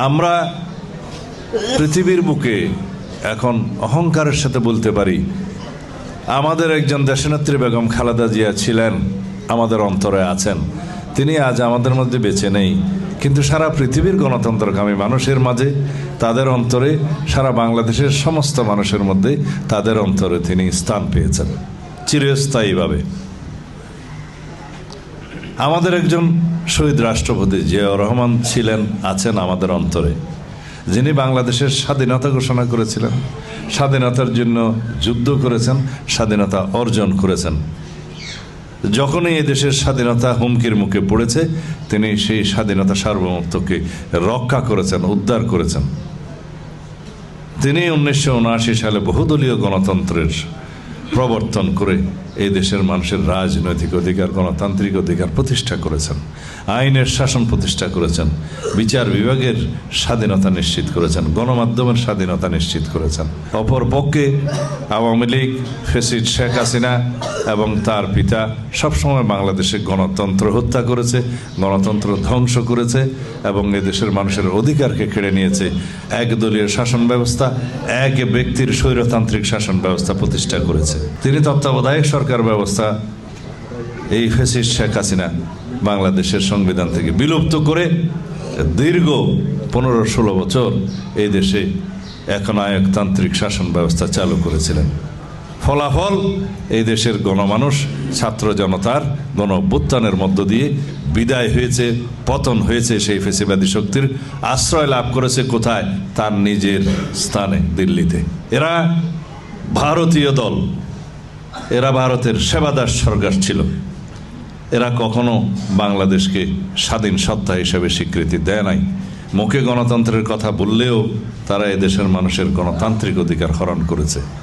আমরা পৃথিবীর বুকে এখন অহংকারের সাথে বলতে পারি, আমাদের একজন দেশনেত্রী বেগম খালেদা জিয়া ছিলেন, আমাদের অন্তরে আছেন। তিনি আজ আমাদের মধ্যে বেঁচে নেই, কিন্তু সারা পৃথিবীর গণতন্ত্রকামী মানুষের মাঝে, তাদের অন্তরে, সারা বাংলাদেশের সমস্ত মানুষের মধ্যে তাদের অন্তরে তিনি স্থান পেয়েছেন চিরস্থায়ীভাবে। আমাদের একজন শহীদ রাষ্ট্রপতি জিয়াউর রহমান ছিলেন, আছেন আমাদের অন্তরে, যিনি বাংলাদেশের স্বাধীনতা ঘোষণা করেছিলেন, স্বাধীনতার জন্য যুদ্ধ করেছেন, স্বাধীনতা অর্জন করেছেন। যখনই এই দেশের স্বাধীনতা হুমকির মুখে পড়েছে, তিনি সেই স্বাধীনতা সার্বভৌমত্বকে রক্ষা করেছেন, উদ্ধার করেছেন। তিনি 1979 সালে বহুদলীয় গণতন্ত্রের প্রবর্তন করে এই দেশের মানুষের রাজনৈতিক অধিকার, গণতান্ত্রিক অধিকার প্রতিষ্ঠা করেছেন, আইনের শাসন প্রতিষ্ঠা করেছেন, বিচার বিভাগের স্বাধীনতা নিশ্চিত করেছেন, গণমাধ্যমের স্বাধীনতা নিশ্চিত করেছেন। অপর পক্ষে আওয়ামী লীগ, ফ্যাসিস্ট শেখ হাসিনা এবং তার পিতা সবসময় বাংলাদেশে গণতন্ত্র হত্যা করেছে, গণতন্ত্র ধ্বংস করেছে এবং এদেশের মানুষের অধিকারকে কেড়ে নিয়েছে। একদলীয় শাসন ব্যবস্থা, এক ব্যক্তির স্বৈরতান্ত্রিক শাসন ব্যবস্থা প্রতিষ্ঠা করেছে। তিনি তত্ত্বাবধায়ক সরকার ব্যবস্থা, এই ফ্যাসিস্ট শেখ হাসিনা বাংলাদেশের সংবিধান থেকে বিলুপ্ত করে দীর্ঘ 15-16 বছর এই দেশে একনায়কতান্ত্রিক শাসন ব্যবস্থা চালু করেছিলেন। ফলাফল, এই দেশের গণমানুষ, ছাত্র জনতার গণ অভ্যুত্থানের মধ্য দিয়ে বিদায় হয়েছে, পতন হয়েছে। সেই ফ্যাসিবাদী শক্তির আশ্রয় লাভ করেছে কোথায়? তার নিজের স্থানে, দিল্লিতে। এরা ভারতীয় দল, এরা ভারতের সেবাদাস সরকার ছিল। এরা কখনো বাংলাদেশকে স্বাধীন সত্তা হিসেবে স্বীকৃতি দেয় নাই। মুখে গণতন্ত্রের কথা বললেও তারা এদেশের মানুষের গণতান্ত্রিক অধিকার হরণ করেছে।